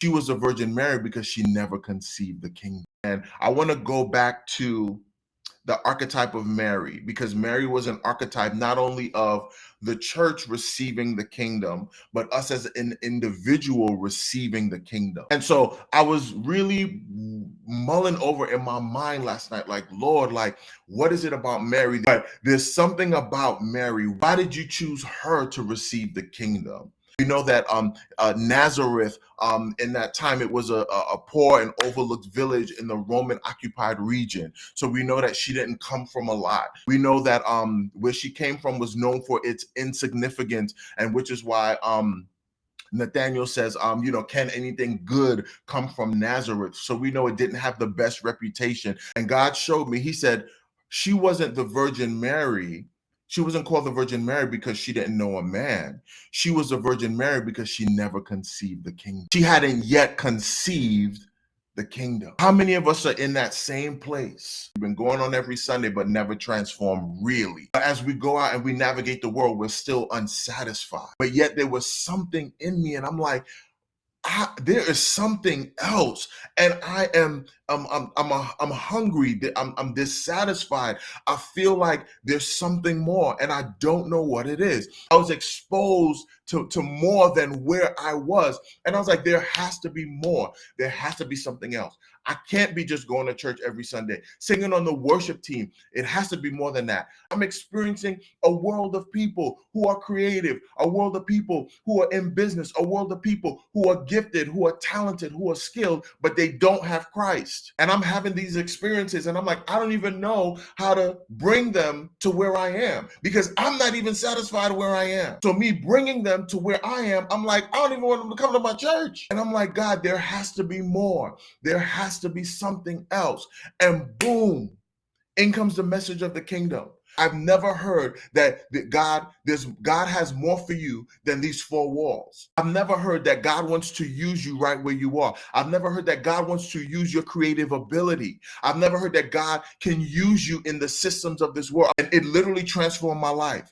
She was a Virgin Mary because she never conceived the kingdom. And I want to go back to the archetype of Mary, because Mary was an archetype not only of the church receiving the kingdom, but us as an individual receiving the kingdom. And so I was really mulling over in my mind last night, like, Lord, like, what is it about Mary? But there's something about Mary. Why did you choose her to receive the kingdom? We know that Nazareth, in that time, it was a poor and overlooked village in the Roman occupied region. So we know that she didn't come from a lot. We know that where she came from was known for its insignificance, and which is why Nathaniel says, can anything good come from Nazareth? So we know it didn't have the best reputation. And God showed me, he said, she wasn't the Virgin Mary. She wasn't called the Virgin Mary because she didn't know a man. She was the Virgin Mary because she never conceived the kingdom. She hadn't yet conceived the kingdom. How many of us are in that same place? We've been going on every Sunday, but never transformed really. As we go out and we navigate the world, we're still unsatisfied. But yet there was something in me, and I'm like, there is something else, and I'm hungry. I'm dissatisfied. I feel like there's something more, and I don't know what it is. I was exposed to more than where I was, and I was like, there has to be more. There has to be something else. I can't be just going to church every Sunday, singing on the worship team. It has to be more than that. I'm experiencing a world of people who are creative, a world of people who are in business, a world of people who are gifted, who are talented, who are skilled, but they don't have Christ. And I'm having these experiences, and I'm like, I don't even know how to bring them to where I am, because I'm not even satisfied where I am. So me bringing them to where I am, I'm like, I don't even want them to come to my church. And I'm like, God, there has to be more. There has to be something else. And boom, in comes the message of the kingdom. I've never heard that God has more for you than these four walls. I've never heard that God wants to use you right where you are. I've never heard that God wants to use your creative ability. I've never heard that God can use you in the systems of this world. And it literally transformed my life.